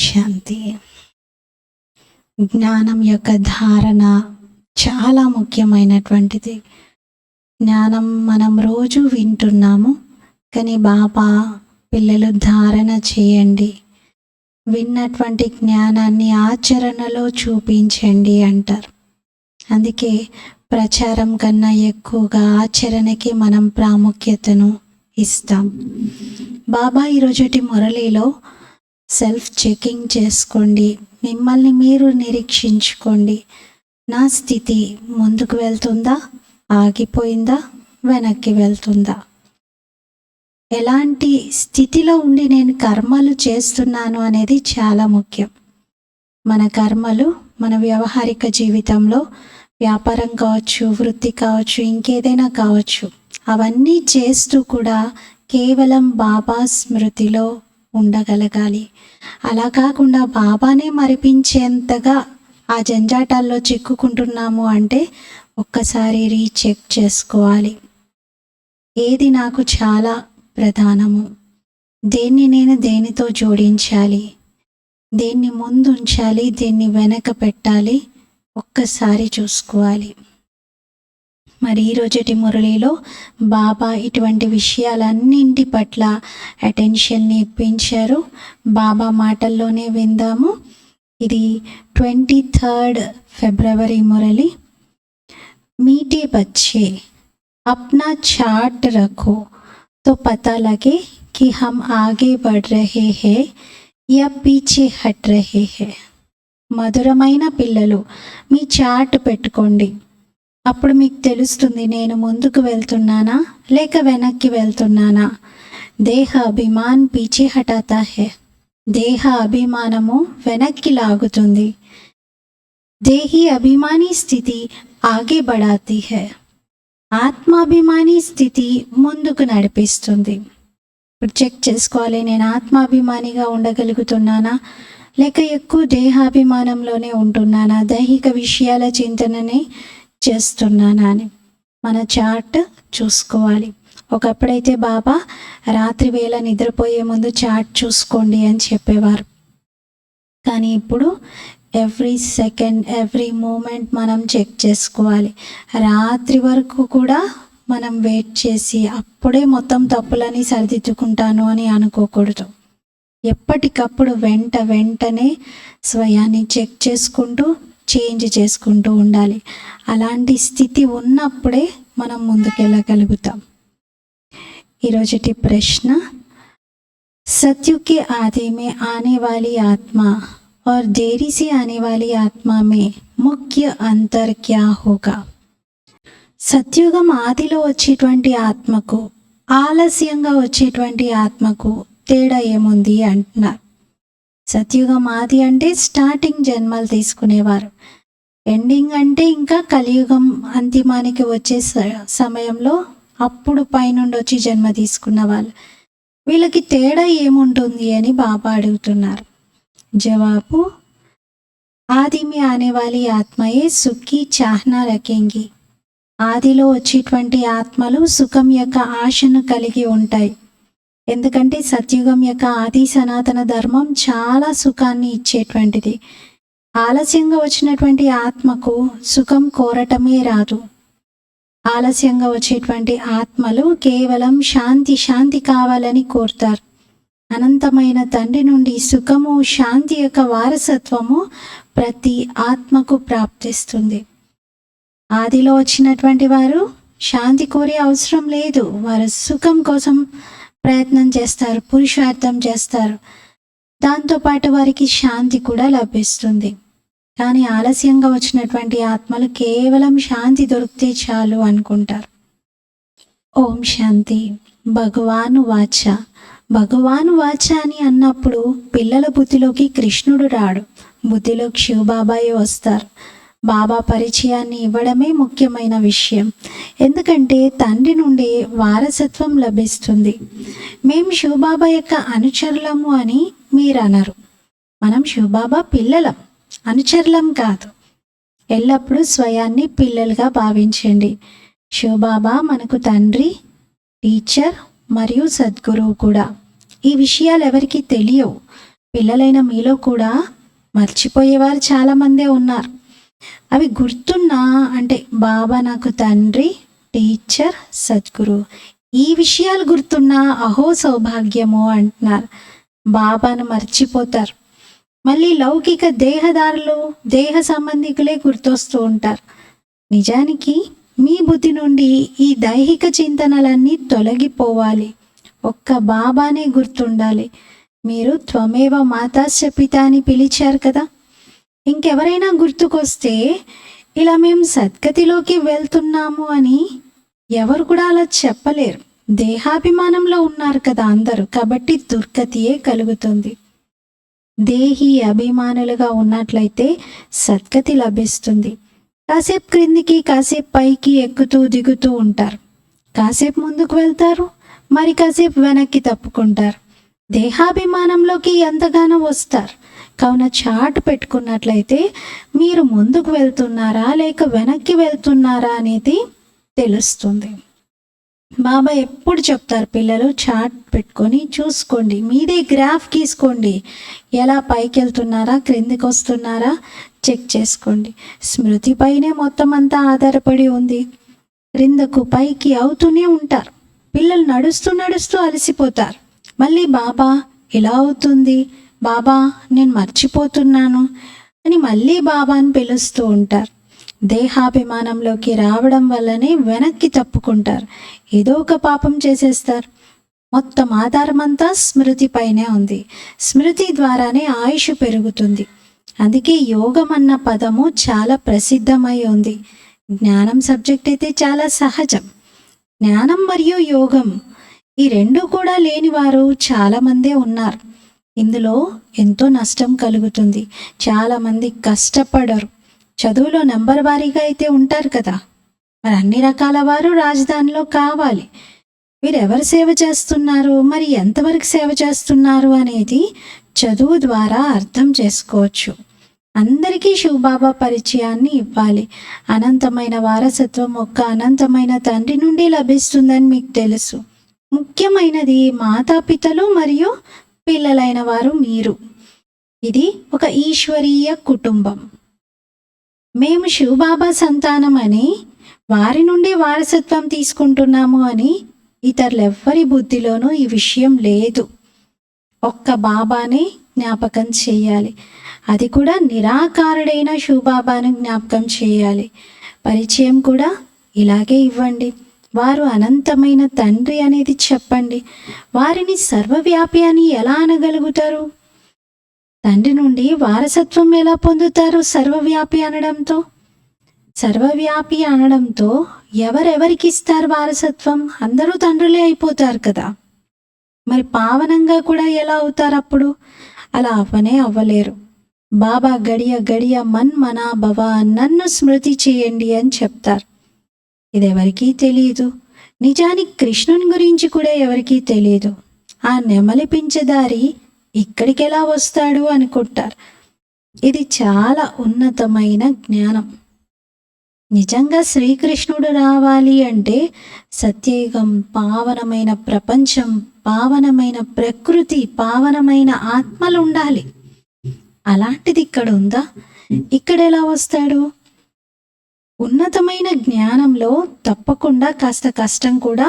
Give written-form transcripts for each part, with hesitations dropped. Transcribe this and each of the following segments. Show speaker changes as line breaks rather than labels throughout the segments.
శాంతి. జ్ఞానం యొక్క ధారణ చాలా ముఖ్యమైనటువంటిది. జ్ఞానం మనం రోజు వింటున్నాము, కానీ బాబా పిల్లలు ధారణ చేయండి, విన్నటువంటి జ్ఞానాన్ని ఆచరణలో చూపించండి అంటారు. అందుకే ప్రచారం కన్నా ఎక్కువగా ఆచరణకి మనం ప్రాముఖ్యతను ఇస్తాం. బాబా ఈరోజుటి మురళిలో సెల్ఫ్ చెకింగ్ చేసుకోండి, మిమ్మల్ని మీరు నిరీక్షించుకోండి. నా స్థితి ముందుకు వెళ్తుందా, ఆగిపోయిందా, వెనక్కి వెళ్తుందా? ఎలాంటి స్థితిలో ఉండి నేను కర్మలు చేస్తున్నాను అనేది చాలా ముఖ్యం. మన కర్మలు మన వ్యవహారిక జీవితంలో వ్యాపారం కావచ్చు, వృత్తి కావచ్చు, ఇంకేదైనా కావచ్చు, అవన్నీ చేస్తూ కూడా కేవలం బాబా స్మృతిలో ఉండగలగాలి. అలా కాకుండా బాబానే మరిపించేంతగా ఆ జంజాటాల్లో చిక్కుకుంటున్నాము అంటే ఒక్కసారి రీచెక్ చేసుకోవాలి. ఏది నాకు చాలా ప్రధానము, దేన్ని నేను దేనితో జోడించాలి, దేన్ని ముందుంచాలి, దేన్ని వెనక పెట్టాలి, ఒక్కసారి చూసుకోవాలి. మరి ఈరోజటి మురళిలో బాబా ఇటువంటి విషయాలన్నింటి పట్ల అటెన్షన్ని ఇప్పించారు. బాబా మాటల్లోనే విందాము. ఇది 23 ఫిబ్రవరి మురళి. मीठे बच्चे अपना चार्ट रखो तो पता लगे कि हम आगे बढ़ रहे हैं या पीछे हट रहे हैं. మధురమైన పిల్లలు, మీ చార్ట్ పెట్టుకోండి, అప్పుడు మీకు తెలుస్తుంది నేను ముందుకు వెళ్తున్నానా లేక వెనక్కి వెళ్తున్నానా. దేహ అభిమాన్ పీచే హటాతా హై. దేహ అభిమానము వెనక్కి లాగుతుంది. దేహి అభిమాని స్థితి ఆగే బడాతి హై. ఆత్మాభిమాని స్థితి ముందుకు నడిపిస్తుంది. ఇప్పుడు చెక్ చేసుకోవాలి, నేను ఆత్మాభిమానిగా ఉండగలుగుతున్నానా లేక ఎక్కువ దేహాభిమానంలోనే ఉంటున్నానా, దైహిక విషయాల చింతననే చేస్తున్నానా అని మన చార్ట్ చూసుకోవాలి. ఒకప్పుడైతే బాబా రాత్రి వేళ నిద్రపోయే ముందు చార్ట్ చూసుకోండి అని చెప్పేవారు. కానీ ఇప్పుడు ఎవ్రీ సెకండ్, ఎవ్రీ మూమెంట్ మనం చెక్ చేసుకోవాలి. రాత్రి వరకు కూడా మనం వెయిట్ చేసి అప్పుడే మొత్తం తప్పులని సరిదిద్దుకుంటాను అని అనుకోకూడదు. ఎప్పటికప్పుడు వెంటనే స్వయాన్ని చెక్ చేసుకుంటూ చేంజ్ చేసుకుంటూ ఉండాలి. అలాంటి స్థితి ఉన్నప్పుడే మనం ముందుకెళ్ళగలుగుతాం. ఈరోజుటి ప్రశ్న, सत्युग के आदि में आने वाली आत्मा और देरी से आने वाली आत्मा में मुख्य अंतर क्या होगा? సత్యుగం ఆదిలో వచ్చేటువంటి ఆత్మకు, ఆలస్యంగా వచ్చేటువంటి ఆత్మకు తేడా ఏముంది అంటున్నారు. సత్యుగం ఆది అంటే స్టార్టింగ్ జన్మలు తీసుకునేవారు. ఎండింగ్ అంటే ఇంకా కలియుగం అంతిమానికి వచ్చే సమయంలో అప్పుడు పైనుండి వచ్చి జన్మ తీసుకున్న వాళ్ళు. వీళ్ళకి తేడా ఏముంటుంది అని బాబా అడుగుతున్నారు. జవాబు, ఆది మే ఆనే వాలి ఆత్మయే సుఖీ చాహనా రఖేంగి. ఆదిలో వచ్చేటువంటి ఆత్మలు సుఖం యొక్క ఆశను కలిగి ఉంటాయి. ఎందుకంటే సత్యుగం యొక్క ఆది సనాతన ధర్మం చాలా సుఖాన్ని ఇచ్చేటువంటిది. ఆలస్యంగా వచ్చినటువంటి ఆత్మకు సుఖం కోరటమే రాదు. ఆలస్యంగా వచ్చేటువంటి ఆత్మలు కేవలం శాంతి కావాలని కోరుతారు. అనంతమైన తండ్రి నుండి సుఖము, శాంతి యొక్క వారసత్వము ప్రతి ఆత్మకు ప్రాప్తిస్తుంది. ఆదిలో వచ్చినటువంటి వారు శాంతి కోరే అవసరం లేదు. వారు సుఖం కోసం ప్రయత్నం చేస్తారు, పురుషార్థం చేస్తారు. దాంతోపాటు వారికి శాంతి కూడా లభిస్తుంది. కానీ ఆలస్యంగా వచ్చినటువంటి ఆత్మలు కేవలం శాంతి దొరికితే చాలు అనుకుంటారు. ఓం శాంతి. భగవాను వాచ. భగవాను వాచ అని అన్నప్పుడు పిల్లల బుద్ధిలోకి కృష్ణుడు రాడు, బుద్ధిలోకి శివబాబాయే వస్తారు. బాబా పరిచయాన్ని ఇవ్వడమే ముఖ్యమైన విషయం. ఎందుకంటే తండ్రి నుండి వారసత్వం లభిస్తుంది. మేము శివబాబా యొక్క అనుచరులము అని మీరు అనరు. మనం శివబాబా పిల్లలం, అనుచరులం కాదు. ఎల్లప్పుడూ స్వయాన్ని పిల్లలుగా భావించండి. శివబాబా మనకు తండ్రి, టీచర్ మరియు సద్గురువు కూడా. ఈ విషయాలు ఎవరికి తెలియవు. పిల్లలైన మీలో కూడా మర్చిపోయేవారు చాలామందే ఉన్నారు. అవి గుర్తున్నా అంటే బాబా నాకు తండ్రి, టీచర్, సద్గురు, ఈ విషయాలు గుర్తున్నా అహో సౌభాగ్యము అంటున్నారు. బాబాను మర్చిపోతారు. మళ్ళీ లౌకిక దేహదారులు, దేహ సంబంధికులే గుర్తొస్తూ ఉంటారు. నిజానికి మీ బుద్ధి నుండి ఈ దైహిక చింతనలన్నీ తొలగిపోవాలి. ఒక్క బాబానే గుర్తుండాలి. మీరు త్వమేవ మాతాస్య పిత అని పిలిచారు కదా. ఇంకెవరైనా గుర్తుకొస్తే ఇలా మేము సద్గతిలోకి వెళ్తున్నాము అని ఎవరు కూడా అలా చెప్పలేరు. దేహాభిమానంలో ఉన్నారు కదా అందరూ, కాబట్టి దుర్గతియే కలుగుతుంది. దేహి అభిమానులుగా ఉన్నట్లయితే సద్గతి లభిస్తుంది. కాసేపు క్రిందికి, కాసేపు పైకి ఎక్కుతూ దిగుతూ ఉంటారు. కాసేపు ముందుకు వెళ్తారు, మరి కాసేపు వెనక్కి తప్పుకుంటారు. దేహాభిమానంలోకి ఎంతగానో వస్తారు. కావున చాటు పెట్టుకున్నట్లయితే మీరు ముందుకు వెళ్తున్నారా లేక వెనక్కి వెళ్తున్నారా అనేది తెలుస్తుంది. బాబా ఎప్పుడు చెప్తారు, పిల్లలు చాట్ పెట్టుకొని చూసుకోండి, మీదే గ్రాఫ్ గీసుకోండి, ఎలా పైకి వెళ్తున్నారా క్రిందికి వస్తున్నారా చెక్ చేసుకోండి. స్మృతిపైనే మొత్తం అంతా ఆధారపడి ఉంది. క్రిందకు పైకి అవుతూనే ఉంటారు. పిల్లలు నడుస్తూ నడుస్తూ అలసిపోతారు. మళ్ళీ బాబా ఇలా అవుతుంది, బాబా నేను మర్చిపోతున్నాను అని మళ్ళీ బాబాని పిలుస్తూ ఉంటారు. దేహాభిమానంలోకి రావడం వల్లనే వెనక్కి తప్పుకుంటారు. ఏదో ఒక పాపం చేసేస్తారు. మొత్తం ఆధారం అంతా స్మృతిపైనే ఉంది. స్మృతి ద్వారానే ఆయుష్ పెరుగుతుంది. అందుకే యోగం అన్న పదము చాలా ప్రసిద్ధమై ఉంది. జ్ఞానం సబ్జెక్ట్ అయితే చాలా సహజం. జ్ఞానం మరియు యోగం ఈ రెండు కూడా లేనివారు చాలామందే ఉన్నారు. ఇందులో ఎంతో నష్టం కలుగుతుంది. చాలామంది కష్టపడరు. చదువులో నెంబర్ వారీగా అయితే ఉంటారు కదా, మరి అన్ని రకాల వారు రాజధానిలో కావాలి. వీరు ఎవరు సేవ చేస్తున్నారు, మరి ఎంతవరకు సేవ చేస్తున్నారు అనేది చదువు ద్వారా అర్థం చేసుకోవచ్చు. అందరికీ శివబాబా పరిచయాన్ని ఇవ్వాలి. అనంతమైన వారసత్వం ఒక్క అనంతమైన తండ్రి నుండి లభిస్తుందని మీకు తెలుసు. ముఖ్యమైనది మాతాపితలు మరియు పిల్లలైన వారు మీరు. ఇది ఒక ఈశ్వరీయ కుటుంబం. మేము శివబాబా సంతానం అని, వారి నుండి వారసత్వం తీసుకుంటున్నాము అని ఇతరులెవ్వరి బుద్ధిలోనూ ఈ విషయం లేదు. ఒక్క బాబానే జ్ఞాపకం చేయాలి. అది కూడా నిరాకారుడైన శివబాబాను జ్ఞాపకం చేయాలి. పరిచయం కూడా ఇలాగే ఇవ్వండి. వారు అనంతమైన తండ్రి అనేది చెప్పండి. వారిని సర్వవ్యాపి అని ఎలా అనగలుగుతారు? తండ్రి నుండి వారసత్వం ఎలా పొందుతారు సర్వవ్యాపి అనడంతో? సర్వవ్యాపి అనడంతో ఎవరెవరికి ఇస్తారు వారసత్వం? అందరూ తండ్రులే అయిపోతారు కదా. మరి పావనంగా కూడా ఎలా అవుతారు అప్పుడు? అలా అవ్వలేరు. బాబా గడియ గడియ మనా భవ, నన్ను స్మృతి చేయండి అని చెప్తారు. ఇది ఎవరికీ తెలియదు. నిజానికి కృష్ణుని గురించి కూడా ఎవరికీ తెలియదు. ఆ నెమలి పించదారి ఇక్కడికి ఎలా వస్తాడు అనుకుంటారు. ఇది చాలా ఉన్నతమైన జ్ఞానం. నిజంగా శ్రీకృష్ణుడు రావాలి అంటే సత్యయుగం, పావనమైన ప్రపంచం, పావనమైన ప్రకృతి, పావనమైన ఆత్మలు ఉండాలి. అలాంటిది ఇక్కడ ఉందా? ఇక్కడ ఎలా వస్తాడు? ఉన్నతమైన జ్ఞానంలో తప్పకుండా కాస్త కష్టం కూడా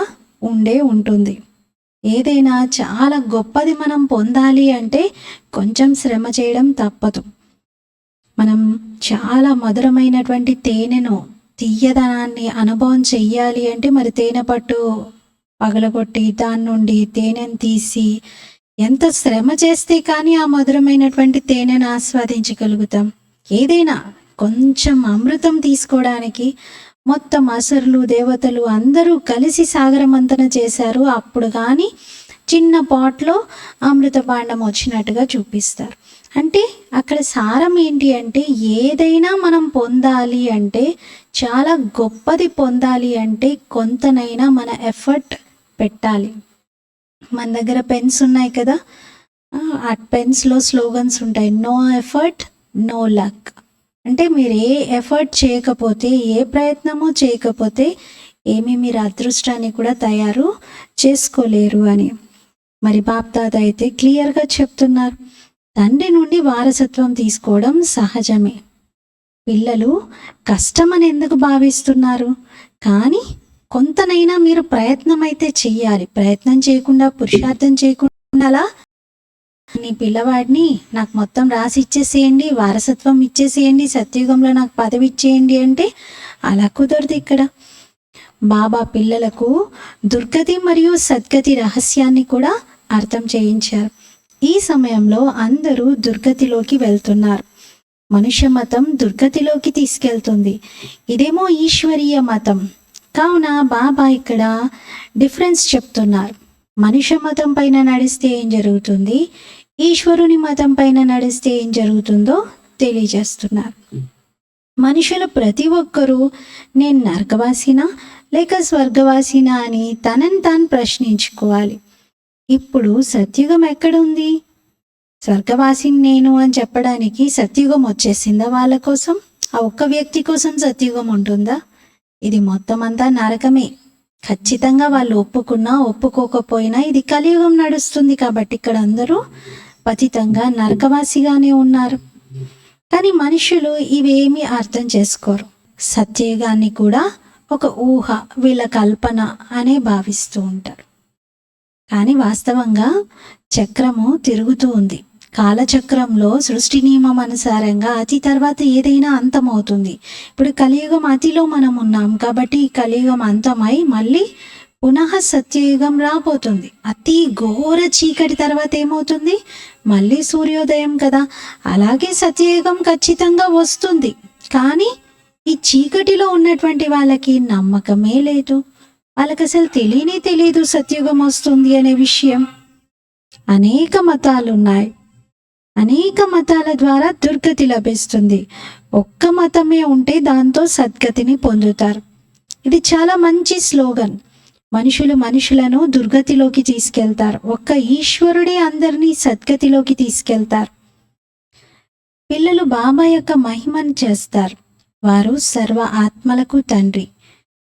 ఉంటుంది. ఏదైనా చాలా గొప్పది మనం పొందాలి అంటే కొంచెం శ్రమ చేయడం తప్పదు. మనం చాలా మధురమైనటువంటి తేనెను, తీయదనాన్ని అనుభవం చెయ్యాలి అంటే మరి తేనె పట్టు పగలగొట్టి దాని నుండి తేనెను తీసి ఎంత శ్రమ చేస్తే కానీ ఆ మధురమైనటువంటి తేనెను ఆస్వాదించగలుగుతాం. ఏదైనా కొంచెం అమృతం తీసుకోవడానికి మొత్తం అసురులు, దేవతలు అందరూ కలిసి సాగరమంతన చేశారు. అప్పుడు కానీ చిన్న పాట్లో అమృత పాండం వచ్చినట్టుగా చూపిస్తారు. అంటే అక్కడ సారం ఏంటి అంటే ఏదైనా మనం పొందాలి అంటే, చాలా గొప్పది పొందాలి అంటే కొంతనైనా మన ఎఫర్ట్ పెట్టాలి. మన దగ్గర పెన్స్ ఉన్నాయి కదా, ఆ పెన్స్లో స్లోగన్స్ ఉంటాయి, నో ఎఫర్ట్ నో లక్. అంటే మీరు ఏ ఎఫర్ట్ చేయకపోతే, ఏ ప్రయత్నము చేయకపోతే మీరు అదృష్టాన్ని కూడా తయారు చేసుకోలేరు అని. మరి బాప్దాదా అయితే క్లియర్గా చెప్తున్నారు. తండ్రి నుండి వారసత్వం తీసుకోవడం సహజమే. పిల్లలు కష్టమని ఎందుకు భావిస్తున్నారు? కానీ కొంతనైనా మీరు ప్రయత్నం అయితే చెయ్యాలి. ప్రయత్నం చేయకుండా, పురుషార్థం చేయకుండా అలా నీ పిల్లవాడిని నాకు మొత్తం రాసి ఇచ్చేసేయండి, వారసత్వం ఇచ్చేసేయండి, సత్యుగంలో నాకు పదవి ఇచ్చేయండి అంటే అలా కుదరదు. ఇక్కడ బాబా పిల్లలకు దుర్గతి మరియు సద్గతి రహస్యాన్ని కూడా అర్థం చేయించారు. ఈ సమయంలో అందరూ దుర్గతిలోకి వెళ్తున్నారు. మనుష్య మతం దుర్గతిలోకి తీసుకెళ్తుంది, ఇదేమో ఈశ్వరీయ మతం. కావున బాబా ఇక్కడ డిఫరెన్స్ చెప్తున్నారు. మనుష్య మతం పైన నడిస్తే ఏం జరుగుతుంది, ఈశ్వరుని మతం పైన నడిస్తే ఏం జరుగుతుందో తెలియజేస్తున్నారు. మనుషులు ప్రతి ఒక్కరూ నేను నరకవాసినా లేక స్వర్గవాసినా అని తనని తాను ప్రశ్నించుకోవాలి. ఇప్పుడు సత్యుగం ఎక్కడుంది? స్వర్గవాసిని నేను అని చెప్పడానికి సత్యుగం వచ్చేసిందా వాళ్ళ కోసం? ఆ ఒక్క వ్యక్తి కోసం సత్యుగం ఉంటుందా? ఇది మొత్తం అంతా నరకమే. ఖచ్చితంగా వాళ్ళు ఒప్పుకున్నా ఒప్పుకోకపోయినా ఇది కలియుగం నడుస్తుంది కాబట్టి ఇక్కడ అందరూ పతితంగా నరకవాసిగానే ఉన్నారు. కానీ మనుషులు ఇవేమీ అర్థం చేసుకోరు. సత్యయుగాన్ని కూడా ఒక ఊహ, వీళ్ళ కల్పన అనే భావిస్తూ ఉంటారు. కానీ వాస్తవంగా చక్రము తిరుగుతూ ఉంది. కాలచక్రంలో సృష్టి నియమం అనుసారంగా అతి తర్వాత ఏదైనా అంతమవుతుంది. ఇప్పుడు కలియుగం అతిలో మనం ఉన్నాం కాబట్టి ఈ కలియుగం అంతమై మళ్ళీ పునః సత్యయుగం రాబోతుంది. అతి ఘోర చీకటి తర్వాత ఏమవుతుంది? మళ్ళీ సూర్యోదయం కదా. అలాగే సత్యయుగం ఖచ్చితంగా వస్తుంది. కానీ ఈ చీకటిలో ఉన్నటువంటి వాళ్ళకి నమ్మకమే లేదు. వాళ్ళకి అసలు తెలియదు సత్యుగం వస్తుంది అనే విషయం. అనేక మతాలు ఉన్నాయి. అనేక మతాల ద్వారా దుర్గతి లభిస్తుంది. ఒక్క మతమే ఉంటే దాంతో సద్గతిని పొందుతారు. ఇది చాలా మంచి స్లోగన్. మనుషులు మనుషులను దుర్గతిలోకి తీసుకెళ్తారు. ఒక్క ఈశ్వరుడే అందరినీ సద్గతిలోకి తీసుకెళ్తారు. పిల్లలు బాబా యొక్క మహిమను చేస్తారు. వారు సర్వ ఆత్మలకు తండ్రి,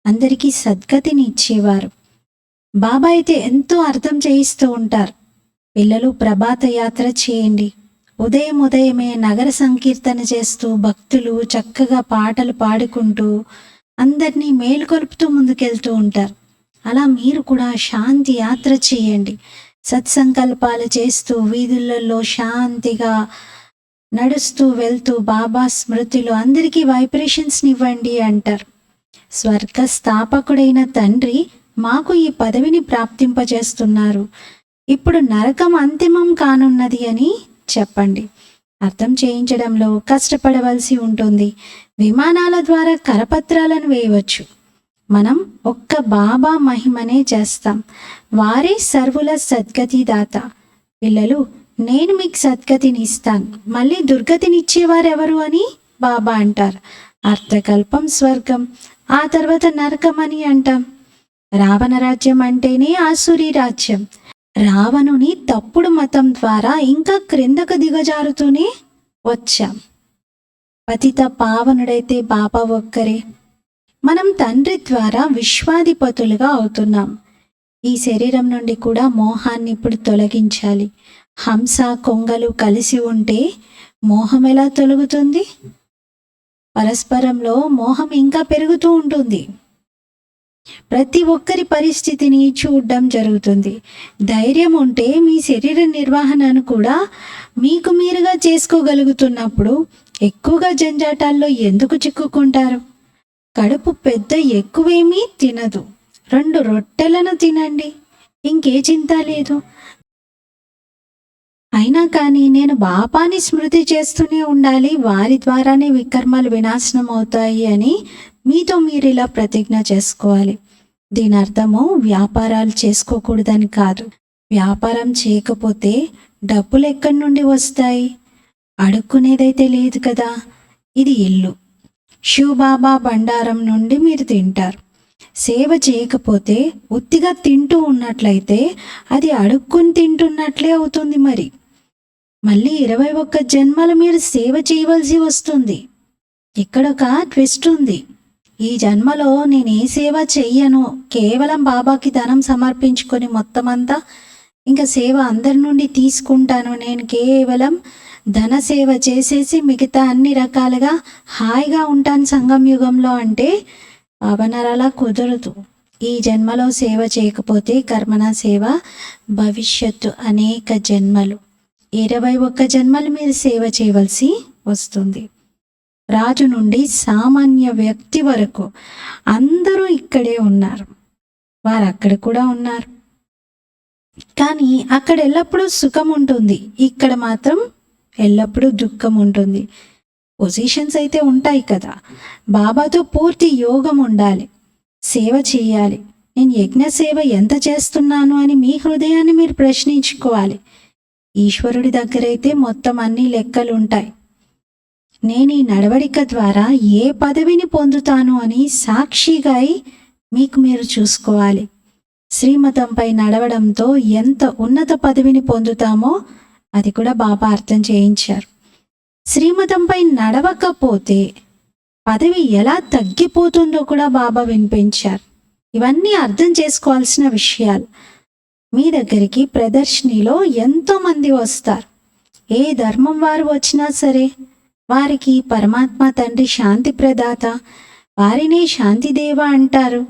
అందరికీ సద్గతిని ఇచ్చేవారు. బాబా అయితే ఎంతో అర్థం చేయిస్తూ ఉంటారు. పిల్లలు ప్రభాత యాత్ర చేయండి. ఉదయమే నగర సంకీర్తన చేస్తూ భక్తులు చక్కగా పాటలు పాడుకుంటూ అందరినీ మేలుకొల్పుతూ ముందుకెళ్తూ ఉంటారు. అలా మీరు కూడా శాంతి యాత్ర చేయండి. సత్సంకల్పాలు చేస్తూ వీధులలో శాంతిగా నడుస్తూ వెళ్తూ బాబా స్మృతిలో అందరికీ వైబ్రేషన్స్ని ఇవ్వండి అంటారు. స్వర్గ స్థాపకుడైన తండ్రి మాకు ఈ పదవిని ప్రాప్తింపజేస్తున్నారు. ఇప్పుడు నరకం అంతిమం కానున్నది అని చెప్పండి. అర్థం చేయించడంలో కష్టపడవలసి ఉంటుంది. విమానాల ద్వారా కరపత్రాలను వేయవచ్చు. మనం ఒక్క బాబా మహిమనే చేస్తాం. వారే సర్వుల సద్గతి దాత. పిల్లలు, నేను మీకు సద్గతిని ఇస్తాను, మళ్ళీ దుర్గతిని ఇచ్చేవారెవరు అని బాబా అంటారు. అర్థకల్పం స్వర్గం, ఆ తర్వాత నరకం అని అంటాం. రావణ రాజ్యం అంటేనే ఆసురీ రాజ్యం. రావణుని తప్పుడు మతం ద్వారా ఇంకా క్రిందకు దిగజారుతూనే వచ్చాం. పతిత పావనుడైతే బాబా ఒక్కరే. మనం తండ్రి ద్వారా విశ్వాధిపతులుగా అవుతున్నాం. ఈ శరీరం నుండి కూడా మోహాన్ని ఇప్పుడు తొలగించాలి. హంస కొంగలు కలిసి ఉంటే మోహం ఎలా తొలగుతుంది? పరస్పరంలో మోహం ఇంకా పెరుగుతూ ఉంటుంది. ప్రతి ఒక్కరి పరిస్థితిని చూడడం జరుగుతుంది. ధైర్యం ఉంటే మీ శరీర నిర్వహణను కూడా మీకు మీరుగా చేసుకోగలుగుతున్నప్పుడు ఎక్కువగా జంజాటాల్లో ఎందుకు చిక్కుకుంటారు? కడుపు పెద్ద ఎక్కువేమీ తినదు. 2 రొట్టెలను తినండి, ఇంకే చింత లేదు. అయినా కానీ నేను బాబాని స్మృతి చేస్తూనే ఉండాలి, వారి ద్వారానే వికర్మలు వినాశనం అవుతాయి అని మీతో మీరు ఇలా ప్రతిజ్ఞ చేసుకోవాలి. దీని అర్థము వ్యాపారాలు చేసుకోకూడదని కాదు. వ్యాపారం చేయకపోతే డబ్బులు ఎక్కడి నుండి వస్తాయి? అడుక్కునేదైతే లేదు కదా. ఇది ఇల్లు. శివబాబా బండారం నుండి మీరు తింటారు. సేవ చేయకపోతే ఉత్తిగా తింటూ ఉన్నట్లయితే అది అడుక్కుని తింటున్నట్లే అవుతుంది. మళ్ళీ 21 జన్మలు మీరు సేవ చేయవలసి వస్తుంది. ఇక్కడొక ట్విస్ట్ ఉంది. ఈ జన్మలో నేను ఏ సేవ చెయ్యను, కేవలం బాబాకి ధనం సమర్పించుకొని మొత్తం అంతా ఇంకా సేవ అందరి నుండి తీసుకుంటాను, నేను కేవలం ధన సేవ చేసేసి మిగతా అన్ని రకాలుగా హాయిగా ఉంటాను సంగం యుగంలో అంటే బాబానారు అలా కుదరదు. ఈ జన్మలో సేవ చేయకపోతే కర్మణ సేవ భవిష్యత్తు అనేక జన్మలు 21 జన్మలు మీరు సేవ చేయవలసి వస్తుంది. రాజు నుండి సామాన్య వ్యక్తి వరకు అందరూ ఇక్కడే ఉన్నారు, వారు అక్కడ కూడా ఉన్నారు. కానీ అక్కడ ఎల్లప్పుడూ సుఖం ఉంటుంది, ఇక్కడ మాత్రం ఎల్లప్పుడూ దుఃఖం ఉంటుంది. పొజిషన్స్ అయితే ఉంటాయి కదా. బాబాతో పూర్తి యోగం ఉండాలి, సేవ చేయాలి. నేను యజ్ఞ సేవ ఎంత చేస్తున్నాను అని మీ హృదయాన్ని మీరు ప్రశ్నించుకోవాలి. ఈశ్వరుడి దగ్గరైతే మొత్తం అన్ని లెక్కలు ఉంటాయి. నేను ఈ నడవడిక ద్వారా ఏ పదవిని పొందుతాను అని సాక్షిగా మీకు మీరు చూసుకోవాలి. శ్రీమతంపై నడవడంతో ఎంత ఉన్నత పదవిని పొందుతామో అది కూడా బాబా అర్థం చేయించారు. శ్రీమతంపై నడవకపోతే పదవి ఎలా తగ్గిపోతుందో కూడా బాబా వినిపించారు. ఇవన్నీ అర్థం చేసుకోవాల్సిన విషయాలు. మీ దగ్గరికి ప్రదర్శనలో ఎంతోమంది వస్తారు. ఏ ధర్మం వారు వచ్చినా సరే వారికి పరమాత్మ తండ్రి శాంతి ప్రదాత, వారినే శాంతిదేవ అంటారు.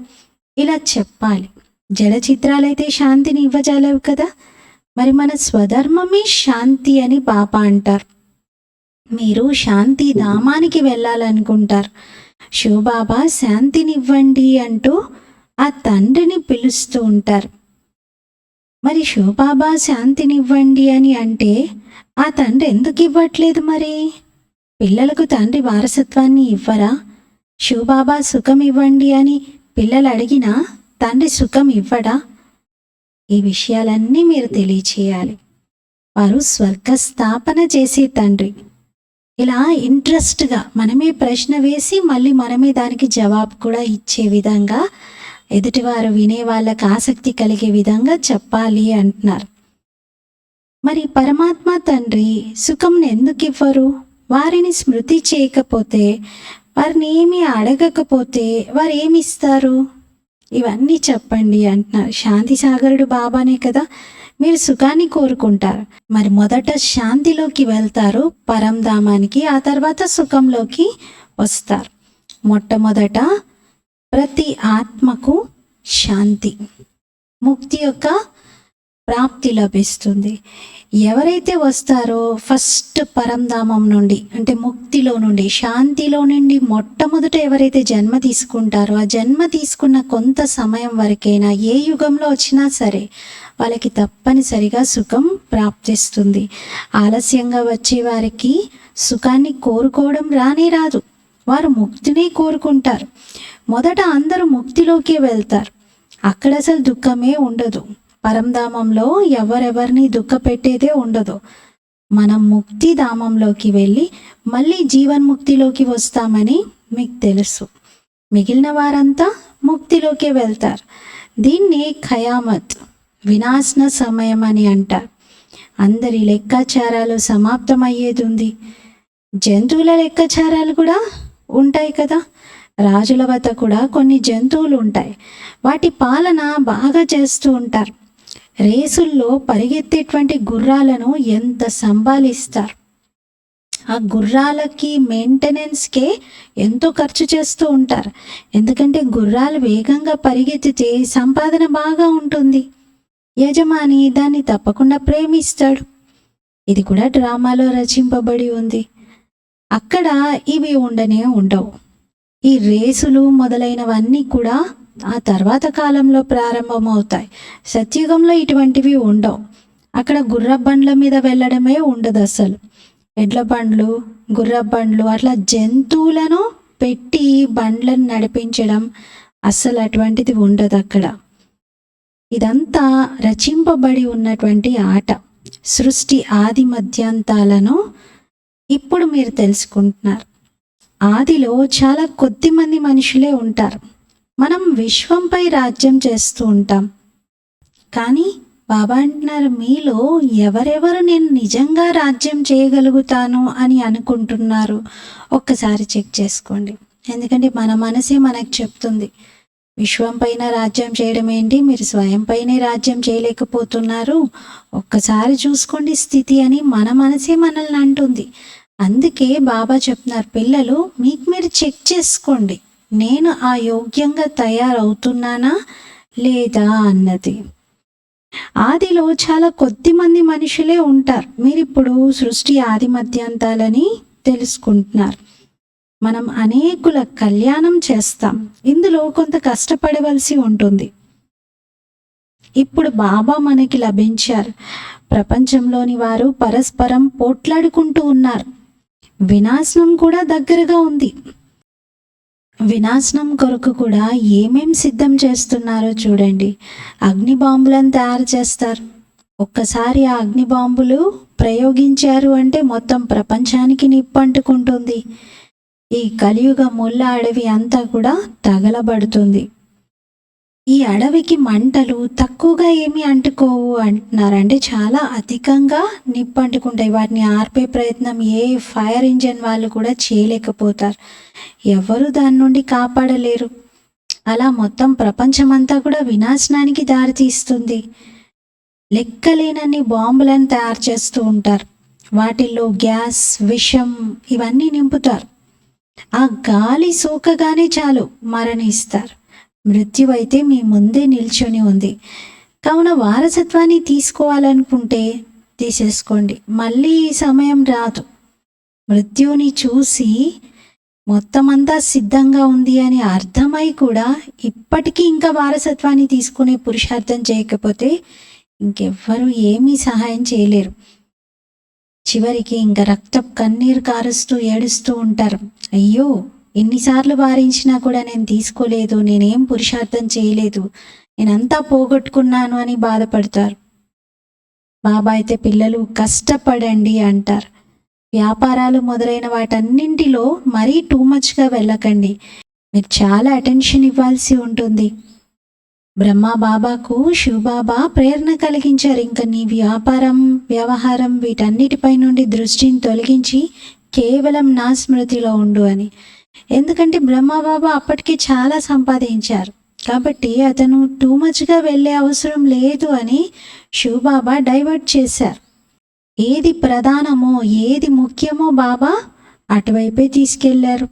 ఇలా చెప్పాలి. జడ చిత్రాలైతే శాంతిని ఇవ్వజాలేవు కదా. మరి మన స్వధర్మమే శాంతి అని బాబా అంటారు. మీరు శాంతి ధామానికి వెళ్ళాలనుకుంటారు. శివబాబా శాంతినివ్వండి అంటూ ఆ తండ్రిని పిలుస్తూ ఉంటారు. మరి శివబాబా శాంతినివ్వండి అని అంటే ఆ తండ్రి ఎందుకు ఇవ్వట్లేదు? మరి పిల్లలకు తండ్రి వారసత్వాన్ని ఇవ్వరా? శివబాబా సుఖం ఇవ్వండి అని పిల్లలు అడిగినా తండ్రి సుఖం ఇవ్వడా? ఈ విషయాలన్నీ మీరు తెలియచేయాలి. వారు స్వర్గస్థాపన చేసే తండ్రి. ఇలా ఇంట్రెస్ట్గా మనమే ప్రశ్న వేసి మళ్ళీ మనమే దానికి జవాబు కూడా ఇచ్చే విధంగా, ఎదుటివారు వినే వాళ్ళకి ఆసక్తి కలిగే విధంగా చెప్పాలి అంటున్నారు. మరి పరమాత్మ తండ్రి సుఖంని ఎందుకు ఇవ్వరు? వారిని స్మృతి చేయకపోతే, వారిని ఏమి అడగకపోతే వారు ఏమి ఇస్తారు? ఇవన్నీ చెప్పండి అంటున్నారు. శాంతి సాగరుడు బాబానే కదా. మీరు సుఖాన్ని కోరుకుంటారు, మరి మొదట శాంతిలోకి వెళ్తారు, పరంధామానికి, ఆ తర్వాత సుఖంలోకి వస్తారు. మొట్టమొదట ప్రతి ఆత్మకు శాంతి, ముక్తి యొక్క ప్రాప్తి లభిస్తుంది. ఎవరైతే వస్తారో ఫస్ట్ పరంధామం నుండి అంటే ముక్తిలో నుండి, శాంతిలో నుండి మొట్టమొదట ఎవరైతే జన్మ తీసుకుంటారో ఆ జన్మ తీసుకున్న కొంత సమయం వరకైనా ఏ యుగంలో వచ్చినా సరే వాళ్ళకి తప్పనిసరిగా సుఖం ప్రాప్తిస్తుంది. ఆలస్యంగా వచ్చే వారికి సుఖాన్ని కోరుకోవడం రానే రాదు, వారు ముక్తిని కోరుకుంటారు. మొదట అందరూ ముక్తిలోకే వెళ్తారు, అక్కడ అసలు దుఃఖమే ఉండదు. పరంధామంలో ఎవరెవరిని దుఃఖ పెట్టేదే ఉండదు. మనం ముక్తి ధామంలోకి వెళ్ళి మళ్ళీ జీవన్ముక్తిలోకి వస్తామని మీకు తెలుసు. మిగిలిన వారంతా ముక్తిలోకే వెళ్తారు. దీన్ని ఖయామత్, వినాశన సమయం అని అంటారు. అందరి లెక్కాచారాలు సమాప్తమయ్యేది ఉంది. జంతువుల లెక్కాచారాలు కూడా ఉంటాయి కదా. రాజుల వద్ద కూడా కొన్ని జంతువులు ఉంటాయి, వాటి పాలన బాగా చేస్తూ ఉంటారు. రేసుల్లో పరిగెత్తేటువంటి గుర్రాలను ఎంత సంభాలిస్తారు. ఆ గుర్రాలకి మెయింటెనెన్స్కే ఎంతో ఖర్చు చేస్తూ ఉంటారు. ఎందుకంటే గుర్రాలు వేగంగా పరిగెత్తితే సంపాదన బాగా ఉంటుంది. యజమాని దాన్ని తప్పకుండా ప్రేమిస్తాడు. ఇది కూడా డ్రామాలో రచింపబడి ఉంది. అక్కడ ఇవి ఉండనే ఉండవు. ఈ రేసులు మొదలైనవన్నీ కూడా ఆ తర్వాత కాలంలో ప్రారంభమవుతాయి. సత్యుగంలో ఇటువంటివి ఉండవు. అక్కడ గుర్రబండ్ల మీద వెళ్ళడమే ఉండదు అసలు. ఎడ్ల బండ్లు, గుర్రబండ్లు అట్లా జంతువులను పెట్టి బండ్లను నడిపించడం అస్సలు అటువంటిది ఉండదు అక్కడ. ఇదంతా రచింపబడి ఉన్నటువంటి ఆట. సృష్టి ఆది మధ్యాంతాలను ఇప్పుడు మీరు తెలుసుకుంటున్నారు. ఆదిలో చాలా కొద్ది మంది మనుషులే ఉంటారు. మనం విశ్వంపై రాజ్యం చేస్తూ ఉంటాం. కానీ బాబా అంటున్నారు, మీలో ఎవరెవరు నేను నిజంగా రాజ్యం చేయగలుగుతాను అని అనుకుంటున్నారు ఒక్కసారి చెక్ చేసుకోండి. ఎందుకంటే మన మనసే మనకు చెప్తుంది. విశ్వం పైన రాజ్యం చేయడం ఏంటి, మీరు స్వయం పైనే రాజ్యం చేయలేకపోతున్నారు, ఒక్కసారి చూసుకోండి స్థితి అని మన మనసే మనల్ని అంటుంది. అందుకే బాబా చెప్తున్నారు, పిల్లలు మీకు మీరు చెక్ చేసుకోండి, నేను ఆ యోగ్యంగా తయారవుతున్నానా లేదా అన్నది. ఆదిలో చాలా కొద్ది మంది మనుషులే ఉంటారు. మీరు ఇప్పుడు సృష్టి ఆది మధ్యాంతాలని తెలుసుకుంటున్నారు. మనం అనేకుల కళ్యాణం చేస్తాం, ఇందులో కొంత కష్టపడవలసి ఉంటుంది. ఇప్పుడు బాబా మనకి లభించారు. ప్రపంచంలోని వారు పరస్పరం పోట్లాడుకుంటూ ఉన్నారు. వినాశనం కూడా దగ్గరగా ఉంది. వినాశనం కొరకు కూడా ఏమేం సిద్ధం చేస్తున్నారో చూడండి. అగ్ని బాంబులను తయారు చేస్తారు. ఒక్కసారి ఆ అగ్ని బాంబులు ప్రయోగించారు అంటే మొత్తం ప్రపంచానికి నిప్పంటుకుంటుంది. ఈ కలియుగ ముళ్ళ అడవి అంతా కూడా తగలబడుతుంది. ఈ అడవికి మంటలు తక్కువగా ఏమీ అంటుకోవు అంటున్నారు. అంటే చాలా అధికంగా నిప్పు అంటుకుంటాయి. వాటిని ఆర్పే ప్రయత్నం ఏ ఫైర్ ఇంజన్ వాళ్ళు కూడా చేయలేకపోతారు. ఎవరు దాని నుండి కాపాడలేరు. అలా మొత్తం ప్రపంచమంతా కూడా వినాశనానికి దారితీస్తుంది. లెక్కలేనన్ని బాంబులను తయారు చేస్తూ ఉంటారు. వాటిల్లో గ్యాస్, విషం ఇవన్నీ నింపుతారు. ఆ గాలి సోకగానే చాలు మరణిస్తారు. మృత్యువైతే మీ ముందే నిల్చొని ఉంది. కావున వారసత్వాన్ని తీసుకోవాలనుకుంటే తీసేసుకోండి, మళ్ళీ ఈ సమయం రాదు. మృత్యువుని చూసి మొత్తం అంతా సిద్ధంగా ఉంది అని అర్థమై కూడా ఇప్పటికీ ఇంకా వారసత్వాన్ని తీసుకునే పురుషార్థం చేయకపోతే ఇంకెవ్వరూ ఏమీ సహాయం చేయలేరు. చివరికి ఇంకా రక్తపు కన్నీరు కారుస్తూ ఏడుస్తూ ఉంటారు. అయ్యో, ఎన్నిసార్లు వారించినా కూడా నేను తీసుకోలేదు, నేనేం పురుషార్థం చేయలేదు, నేనంతా పోగొట్టుకున్నాను అని బాధపడతారు. బాబా అయితే పిల్లలు కష్టపడండి అంటారు. వ్యాపారాలు మొదలైన వాటన్నింటిలో మరీ టూ మచ్గా వెళ్ళకండి. మీరు చాలా అటెన్షన్ ఇవ్వాల్సి ఉంటుంది. బ్రహ్మ బాబాకు శివబాబా ప్రేరణ కలిగించారు. ఇంకా నీ వ్యాపారం, వ్యవహారం వీటన్నిటిపై నుండి దృష్టిని తొలగించి కేవలం నా స్మృతిలో ఉండు అని. ఎందుకంటే బ్రహ్మబాబా అప్పటికే చాలా సంపాదించారు కాబట్టి అతను టూ మచ్గా వెళ్ళే అవసరం లేదు అని శివబాబా డైవర్ట్ చేశారు. ఏది ప్రధానమో, ఏది ముఖ్యమో బాబా అటువైపే తీసుకెళ్లారు.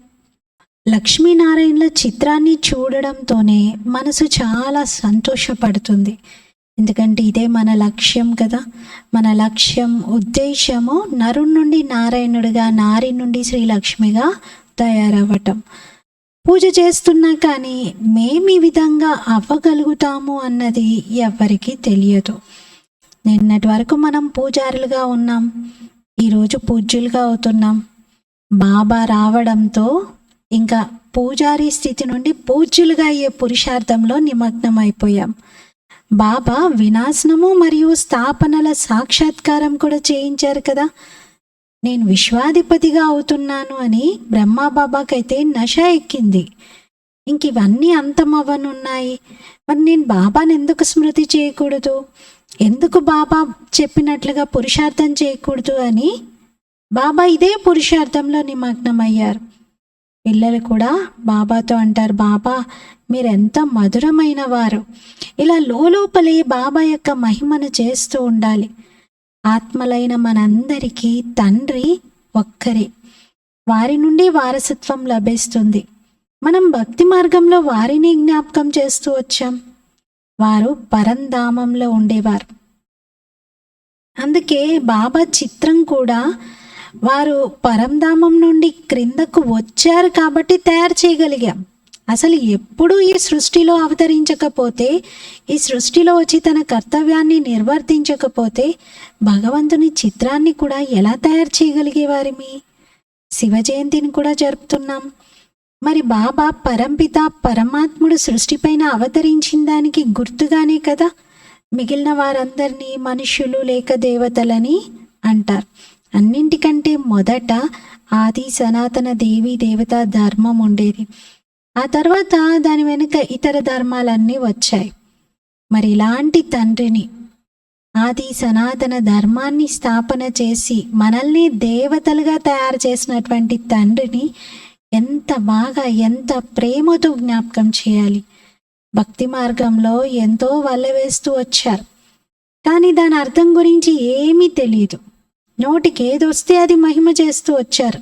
లక్ష్మీనారాయణల చిత్రాన్ని చూడడంతోనే మనసు చాలా సంతోషపడుతుంది. ఎందుకంటే ఇదే మన లక్ష్యం కదా. మన లక్ష్యం, ఉద్దేశము నరుడి నుండి నారాయణుడిగా, నారి నుండి శ్రీలక్ష్మిగా తయారవ్వటం. పూజ చేస్తున్నా కానీ మేము ఈ విధంగా అవ్వగలుగుతాము అన్నది ఎవరికీ తెలియదు. నిన్నటి వరకు మనం పూజారులుగా ఉన్నాం, ఈరోజు పూజ్యులుగా అవుతున్నాం. బాబా రావడంతో ఇంకా పూజారి స్థితి నుండి పూజ్యులుగా అయ్యే పురుషార్థంలో నిమగ్నం అయిపోయాం. బాబా వినాశనము మరియు స్థాపనల సాక్షాత్కారం కూడా చేయించారు కదా. నేను విశ్వాధిపతిగా అవుతున్నాను అని బ్రహ్మబాబాకైతే నష ఎక్కింది. ఇంక ఇవన్నీ అంతమవ్వనున్నాయి. మరి నేను బాబాని ఎందుకు స్మృతి చేయకూడదు, ఎందుకు బాబా చెప్పినట్లుగా పురుషార్థం చేయకూడదు అని బాబా ఇదే పురుషార్థంలో నిమగ్నమయ్యారు. పిల్లలు కూడా బాబాతో అంటారు, బాబా మీరెంత మధురమైన వారు. ఇలా లోపలే బాబా యొక్క మహిమను చేస్తూ ఉండాలి. ఆత్మలైన మనందరికీ తండ్రి ఒక్కరే, వారి నుండి వారసత్వం లభిస్తుంది. మనం భక్తి మార్గంలో వారిని జ్ఞాపకం చేస్తూ వచ్చాం. వారు పరంధామంలో ఉండేవారు. అందుకే బాబా చిత్రం కూడా వారు పరంధామం నుండి క్రిందకు వచ్చారు కాబట్టి తయారు చేయగలిగాం. అసలు ఎప్పుడూ ఈ సృష్టిలో అవతరించకపోతే, ఈ సృష్టిలో వచ్చి తన కర్తవ్యాన్ని నిర్వర్తించకపోతే భగవంతుని చిత్రాన్ని కూడా ఎలా తయారు చేయగలిగేవారిమి? శివ జయంతిని కూడా జరుపుతున్నాం. మరి బాబా పరంపిత పరమాత్ముడు సృష్టిపైన అవతరించిన దానికి గుర్తుగానే కదా మిగిలిన వారందరినీ మనుష్యులు లేక దేవతలని అంటారు. అన్నింటికంటే మొదట ఆది సనాతన దేవీ దేవతా ధర్మం ఉండేది. ఆ తర్వాత దాని వెనుక ఇతర ధర్మాలన్నీ వచ్చాయి. మరి ఇలాంటి తండ్రిని, ఆది సనాతన ధర్మాన్ని స్థాపన చేసి మనల్ని దేవతలుగా తయారు చేసినటువంటి తండ్రిని ఎంత బాగా, ఎంత ప్రేమతో జ్ఞాపకం చేయాలి. భక్తి మార్గంలో ఎంతో వల్లవేస్తూ వచ్చారు. కానీ దాని అర్థం గురించి ఏమీ తెలియదు. నోటికి ఏదొస్తే అది మహిమ చేస్తూ వచ్చారు.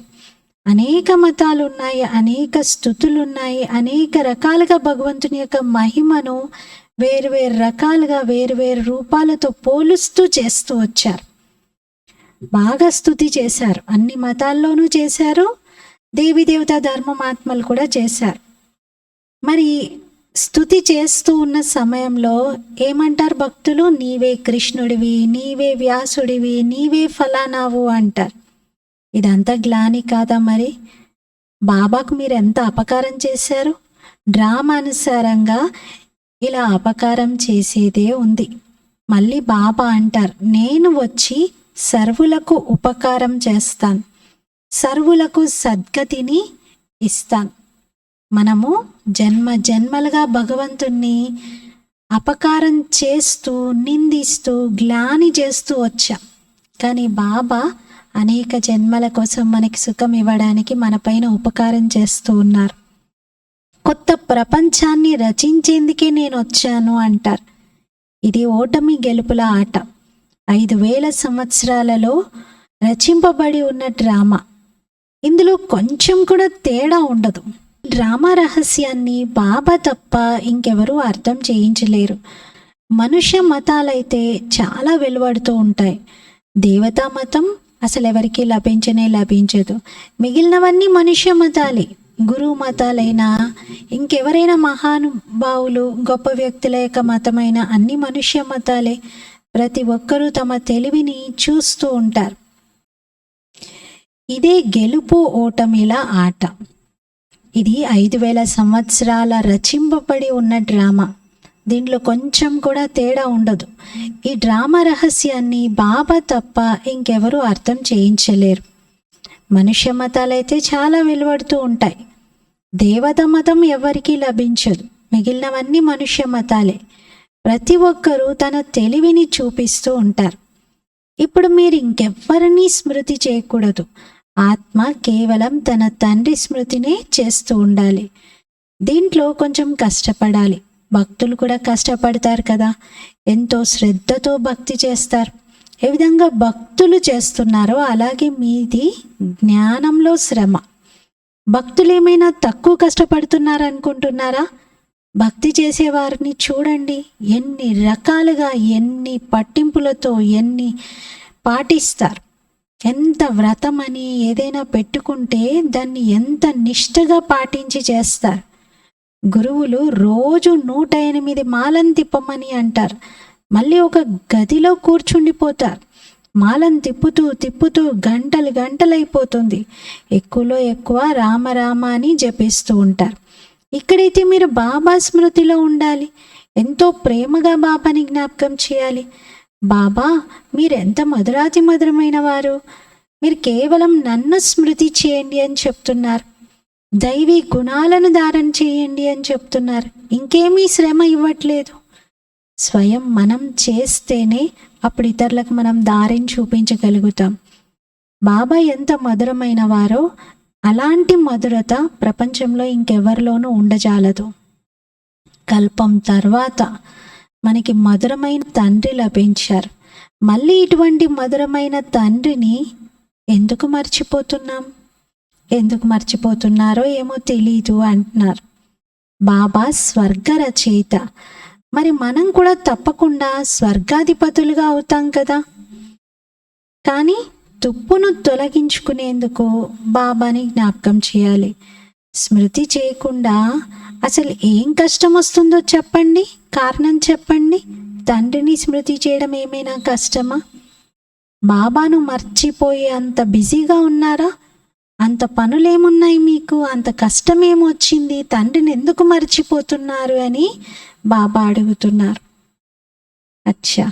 అనేక మతాలు ఉన్నాయి, అనేక స్థుతులు ఉన్నాయి, అనేక రకాలుగా భగవంతుని యొక్క మహిమను వేరువేరు రకాలుగా వేరువేరు రూపాలతో పోలుస్తూ చేస్తూ వచ్చారు. బాగా స్తుతి చేశారు, అన్ని మతాల్లోనూ చేశారు, దేవతా ధర్మమాత్మలు కూడా చేశారు. మరి స్తుతి చేస్తూ ఉన్న సమయంలో ఏమంటారు భక్తులు? నీవే కృష్ణుడివి, నీవే వ్యాసుడివి, నీవే ఫలానావు అంటారు. ఇదంతా గ్లాని కాదా? మరి బాబాకు మీరు ఎంత అపకారం చేశారు? డ్రామా అనుసారంగా ఇలా అపకారం చేసేదే ఉంది. మళ్ళీ బాబా అంటారు, నేను వచ్చి సర్వులకు ఉపకారం చేస్తాను, సర్వులకు సద్గతిని ఇస్తాను. మనము జన్మ జన్మలుగా భగవంతుణ్ణి అపకారం చేస్తూ, నిందిస్తూ, గ్లాని చేస్తూ వచ్చాం. కానీ బాబా అనేక జన్మల కోసం మనకి సుఖం ఇవ్వడానికి మన పైన ఉపకారం చేస్తూ ఉన్నారు. కొత్త ప్రపంచాన్ని రచించేందుకే నేను వచ్చాను అంటారు. ఇది ఓటమి గెలుపుల ఆట. 5000 సంవత్సరాలలో రచింపబడి ఉన్న డ్రామా. ఇందులో కొంచెం కూడా తేడా ఉండదు. డ్రామా రహస్యాన్ని బాబా తప్ప ఇంకెవరూ అర్థం చేయించలేరు. మనుష్య మతాలైతే చాలా వెలువడుతూ ఉంటాయి. దేవతా మతం అసలు ఎవరికి లభించదు. మిగిలినవన్నీ మనుష్య మతాలే. గురువు మతాలైనా, ఇంకెవరైనా మహానుభావులు, గొప్ప వ్యక్తుల యొక్క మతమైన అన్ని మనుష్య మతాలే. ప్రతి ఒక్కరూ తమ తెలివిని చూస్తూ ఉంటారు. ఇదే గెలుపు ఓటమిల ఆట. ఇది 5000 సంవత్సరాల రచింపబడి ఉన్న డ్రామా. దీంట్లో కొంచెం కూడా తేడా ఉండదు. ఈ డ్రామా రహస్యాన్ని బాబా తప్ప ఇంకెవరూ అర్థం చేయించలేరు. మనుష్య మతాలైతే చాలా వెలువడుతూ ఉంటాయి. దేవత మతం ఎవరికీ లభించదు. మిగిలినవన్నీ మనుష్య మతాలే. ప్రతి ఒక్కరూ తన తెలివిని చూపిస్తూ ఉంటారు. ఇప్పుడు మీరు ఇంకెవ్వరినీ స్మృతి చేయకూడదు. ఆత్మ కేవలం తన తండ్రి స్మృతినే చేస్తూ ఉండాలి. దీంట్లో కొంచెం కష్టపడాలి. భక్తులు కూడా కష్టపడతారు కదా, ఎంతో శ్రద్ధతో భక్తి చేస్తారు. ఏ విధంగా భక్తులు చేస్తున్నారో అలాగే మీది జ్ఞానంలో శ్రమ. భక్తులు ఏమైనా తక్కువ కష్టపడుతున్నారనుకుంటున్నారా? భక్తి చేసేవారిని చూడండి, ఎన్ని రకాలుగా, ఎన్ని పట్టింపులతో, ఎన్ని పాటిస్తారు. ఎంత వ్రతం అని ఏదైనా పెట్టుకుంటే దాన్ని ఎంత నిష్ఠగా పాటించి చేస్తారు. గురువులు రోజు 108 మాలను తిప్పమని అంటారు. మళ్ళీ ఒక గదిలో కూర్చుండిపోతారు. మాలను తిప్పుతూ గంటలైపోతుంది. ఎక్కువలో ఎక్కువ రామ అని జపిస్తూ ఉంటారు. ఇక్కడైతే మీరు బాబా స్మృతిలో ఉండాలి. ఎంతో ప్రేమగా బాబాని జ్ఞాపకం చేయాలి. బాబా, మీరెంత మధురాతి మధురమైన వారు, మీరు కేవలం నన్ను స్మృతి చేయండి అని చెప్తున్నారు. దైవీ గుణాలను ధారణ చేయండి అని చెప్తున్నారు. ఇంకేమీ శ్రమ ఇవ్వట్లేదు. స్వయం మనం చేస్తేనే అప్పుడు ఇతరులకు మనం దారిని చూపించగలుగుతాం. బాబా ఎంత మధురమైన వారో అలాంటి మధురత ప్రపంచంలో ఇంకెవరిలోనూ ఉండజాలదు. కల్పం తర్వాత మనకి మధురమైన తండ్రి లభించారు. మళ్ళీ ఇటువంటి మధురమైన తండ్రిని ఎందుకు మర్చిపోతున్నారో ఏమో తెలీదు అంటున్నారు. బాబా స్వర్గ రచయిత. మరి మనం కూడా తప్పకుండా స్వర్గాధిపతులుగా అవుతాం కదా. కానీ తుప్పును తొలగించుకునేందుకు బాబాని జ్ఞాపకం చేయాలి. స్మృతి చేయకుండా అసలు ఏం కష్టం వస్తుందో చెప్పండి, కారణం చెప్పండి. తండ్రిని స్మృతి చేయడం ఏమైనా కష్టమా? బాబాను మర్చిపోయే అంత బిజీగా ఉన్నారా? అంత పనులేమున్నాయి మీకు? అంత కష్టం ఏమొచ్చింది? తండ్రిని ఎందుకు మర్చిపోతున్నారు అని బాబా అడుగుతున్నారు. అచ్చా,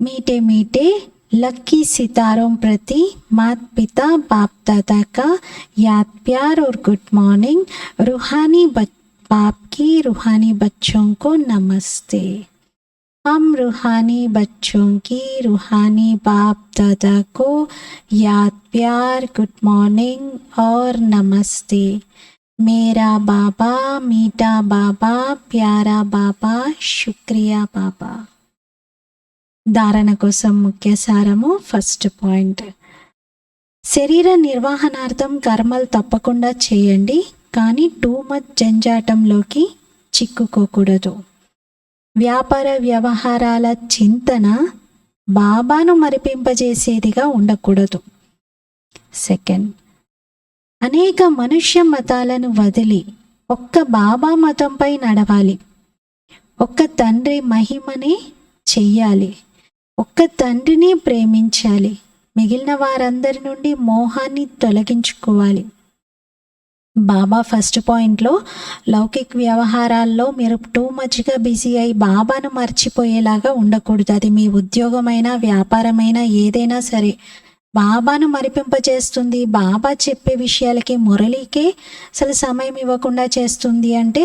मीठे मीठे लकी सितारों प्रति माता पिता बाप दादा का याद प्यार और गुड मॉर्निंग। रूहानी बाप की रूहानी बच्चों को नमस्ते। हम रूहानी बच्चों की रूहानी बाप दादा को याद प्यार, गुड मॉर्निंग और नमस्ते। మేరా బాబా, మీఠా బాబా, ప్యారా బాబా, శుక్రియా బాబా. ధారణ కోసం ముఖ్య సారము. ఫస్ట్ పాయింట్, శరీర నిర్వహణార్థం కర్మలు తప్పకుండా చేయండి, కానీ టూ మచ్ జంజాటంలోకి చిక్కుకోకూడదు. వ్యాపార వ్యవహారాల చింతన బాబాను మరిపింపజేసేదిగా ఉండకూడదు. సెకండ్, అనేక మనుష్య మతాలను వదిలి ఒక్క బాబా మతంపై నడవాలి. ఒక్క తండ్రి మహిమని చెయ్యాలి. ఒక్క తండ్రిని ప్రేమించాలి. మిగిలిన వారందరి నుండి మోహాన్ని తొలగించుకోవాలి. బాబా ఫస్ట్ పాయింట్లో లౌకిక వ్యవహారాల్లో మీరు టూ మచ్గా బిజీ అయి బాబాను మర్చిపోయేలాగా ఉండకూడదు. అది మీ ఉద్యోగమైనా వ్యాపారమైనా ఏదైనా సరే బాబాను మరిపింపచేస్తుంది, బాబా చెప్పే విషయాలకి మురళికే అసలు సమయం ఇవ్వకుండా చేస్తుంది అంటే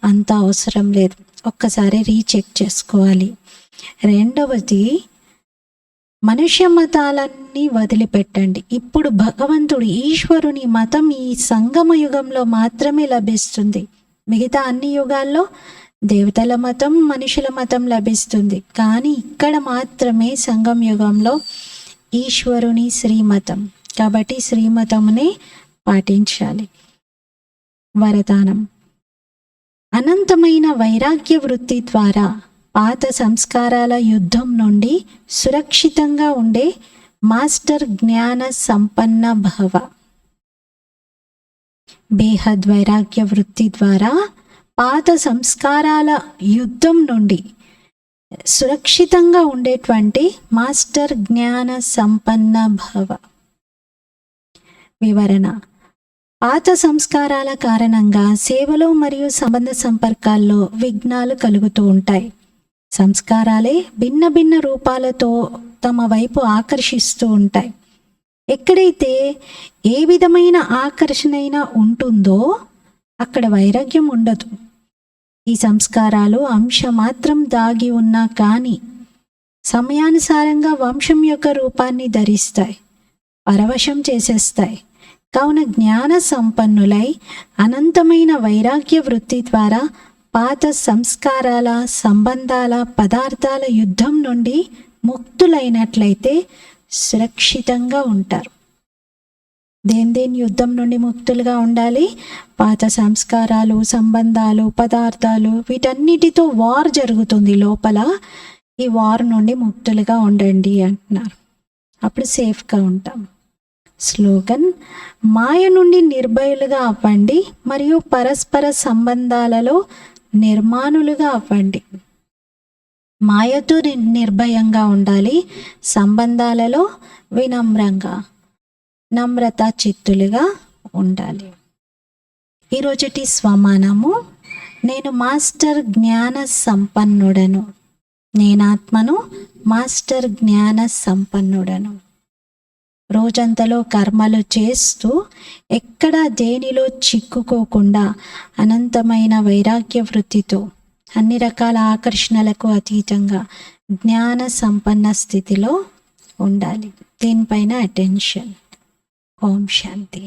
అంత అవసరం లేదు. ఒక్కసారి రీచెక్ చేసుకోవాలి. రెండవది, మనుష్య మతాలన్నీ వదిలిపెట్టండి. ఇప్పుడు భగవంతుడు ఈశ్వరుని మతం ఈ సంగమ యుగంలో మాత్రమే లభిస్తుంది. మిగతా అన్ని యుగాల్లో దేవతల మతం, మనుషుల మతం లభిస్తుంది. కానీ ఇక్కడ మాత్రమే సంగమ యుగంలో ఈశ్వరుని శ్రీమతం. కాబట్టి శ్రీమతమునే పాటించాలి. వరదానం, అనంతమైన వైరాగ్య వృత్తి ద్వారా పాత సంస్కారాల యుద్ధం నుండి సురక్షితంగా ఉండే మాస్టర్ జ్ఞాన సంపన్న భవ. బేహద్ వైరాగ్య వృత్తి ద్వారా పాత సంస్కారాల యుద్ధం నుండి సురక్షితంగా ఉండేటువంటి మాస్టర్ జ్ఞాన సంపన్న భవ. వివరణ, పాత సంస్కారాల కారణంగా సేవలో మరియు సంబంధ సంపర్కాల్లో విఘ్నాలు కలుగుతూ ఉంటాయి. సంస్కారాలే భిన్న భిన్న రూపాలతో తమ వైపు ఆకర్షిస్తూ ఉంటాయి. ఎక్కడైతే ఏ విధమైన ఆకర్షణ అయినా ఉంటుందో అక్కడ వైరాగ్యం ఉండదు. ఈ సంస్కారాలు అంశమాత్రం దాగి ఉన్నా కానీ సమయానుసారంగా వంశం యొక్క రూపాన్ని ధరిస్తాయి, పరవశం చేసేస్తాయి. కావున జ్ఞాన సంపన్నులై అనంతమైన వైరాగ్య వృత్తి ద్వారా పాత సంస్కారాల, సంబంధాల, పదార్థాల యుద్ధం నుండి ముక్తులైనట్లయితే సురక్షితంగా ఉంటారు. దేని యుద్ధం నుండి ముక్తులుగా ఉండాలి? పాత సంస్కారాలు, సంబంధాలు, పదార్థాలు, వీటన్నిటితో వార్ జరుగుతుంది లోపల. ఈ వార్ నుండి ముక్తులుగా ఉండండి అంటున్నారు. అప్పుడు సేఫ్గా ఉంటాం. స్లోగన్, మాయ నుండి నిర్భయులుగా అవ్వండి మరియు పరస్పర సంబంధాలలో నిర్మాణులుగా అవ్వండి. మాయతో నిర్భయంగా ఉండాలి, సంబంధాలలో వినమ్రంగా, నమ్రత చిత్తులుగా ఉండాలి. ఈరోజుటి స్వమానము, నేను మాస్టర్ జ్ఞాన సంపన్నుడను. నేనాత్మను, మాస్టర్ జ్ఞాన సంపన్నుడను. రోజంతలో కర్మలు చేస్తూ ఎక్కడా దేనిలో చిక్కుకోకుండా అనంతమైన వైరాగ్య వృత్తితో అన్ని రకాల ఆకర్షణలకు అతీతంగా జ్ఞాన సంపన్న స్థితిలో ఉండాలి. దీనిపైన అటెన్షన్. ఓం శాంతి.